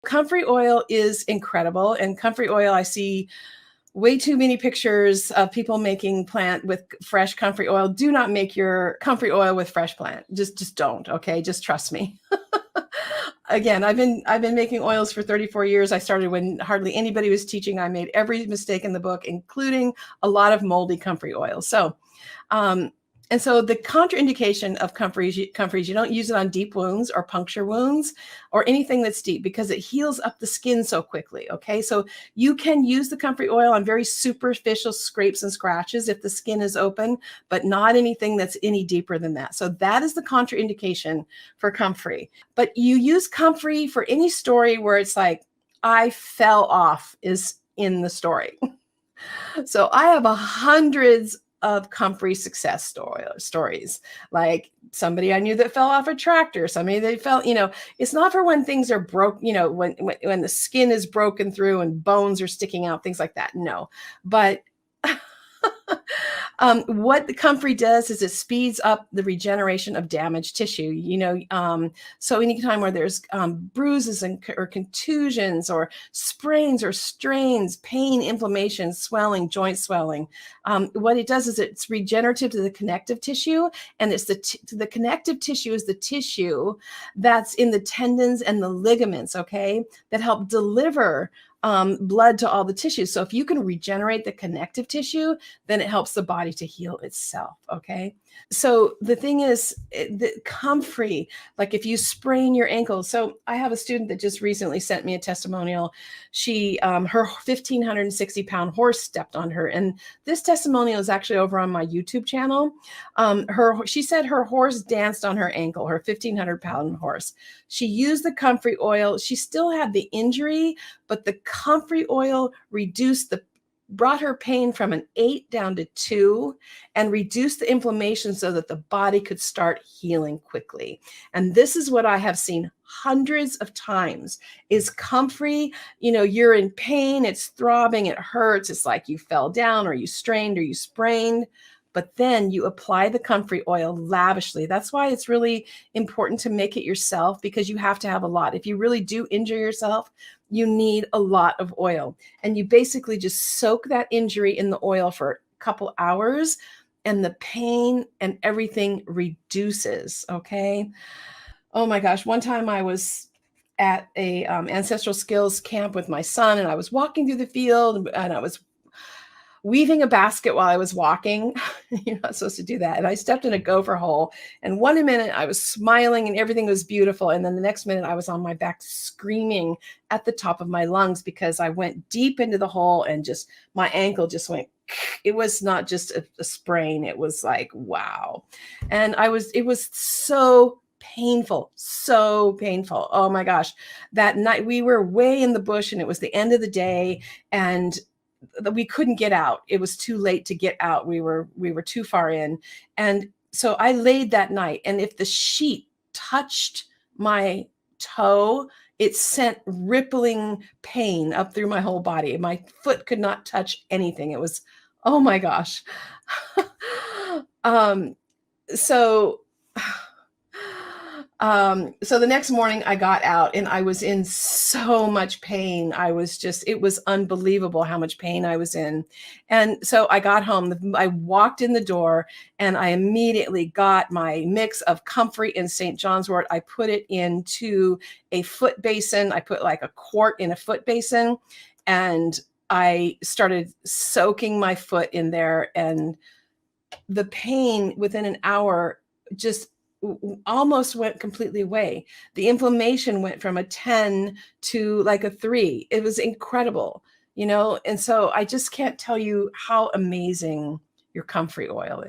Comfrey oil is incredible. And comfrey oil, I see way too many pictures of people making plant with fresh comfrey oil. Do not make your comfrey oil with fresh plant. Just don't. Okay. Just trust me. Again, I've been making oils for 34 years. I started when hardly anybody was teaching. I made every mistake in the book, including a lot of moldy comfrey oil. So, and so the contraindication of comfreys, you don't use it on deep wounds or puncture wounds or anything that's deep, because it heals up the skin so quickly. Okay. So you can use the comfrey oil on very superficial scrapes and scratches if the skin is open, but not anything that's any deeper than that. So that is the contraindication for comfrey. But you use comfrey for any story where it's like, I fell off is in the story. So I have hundreds of comfrey success stories, like somebody I knew that fell off a tractor, somebody that fell, it's not for when things are broke, when the skin is broken through and bones are sticking out, things like that. No, but what the comfrey does is it speeds up the regeneration of damaged tissue. So anytime where there's bruises or contusions or sprains or strains, pain, inflammation, swelling, joint swelling, what it does is it's regenerative to the connective tissue, and it's the connective tissue is the tissue that's in the tendons and the ligaments, okay, that help deliver blood to all the tissues. So if you can regenerate the connective tissue, then it helps the body to heal itself. Okay. So the thing is, the comfrey, like if you sprain your ankle. So I have a student that just recently sent me a testimonial. She, her 1,560-pound horse stepped on her. And this testimonial is actually over on my YouTube channel. She said her horse danced on her ankle, her 1,500-pound horse. She used the comfrey oil. She still had the injury, but the comfrey oil brought her pain from an 8 down to 2 and reduced the inflammation so that the body could start healing quickly. And this is what I have seen hundreds of times is comfrey. You're in pain, it's throbbing, it hurts. It's like you fell down or you strained or you sprained. But then you apply the comfrey oil lavishly. That's why it's really important to make it yourself, because you have to have a lot. If you really do injure yourself, you need a lot of oil. And you basically just soak that injury in the oil for a couple hours, and the pain and everything reduces. Okay. Oh my gosh. One time I was at a ancestral skills camp with my son, and I was walking through the field, and I was weaving a basket while I was walking. You're not supposed to do that. And I stepped in a gopher hole, and one minute I was smiling and everything was beautiful. And then the next minute I was on my back screaming at the top of my lungs because I went deep into the hole and just my ankle just went. It was not just a sprain. It was like, wow. And it was so painful, so painful. Oh my gosh. That night we were way in the bush, and it was the end of the day, and we couldn't get out. It was too late to get out. We were too far in. And so I laid that night, and if the sheet touched my toe, it sent rippling pain up through my whole body. My foot could not touch anything. It was, oh my gosh. So the next morning I got out, and I was in so much pain. It was unbelievable how much pain I was in. And so I got home, I walked in the door, and I immediately got my mix of comfrey and St. John's wort. I put it into a foot basin. I put like a quart in a foot basin, and I started soaking my foot in there, and the pain within an hour just almost went completely away. The inflammation went from a 10 to like a 3. It was incredible, and so I just can't tell you how amazing your comfrey oil is.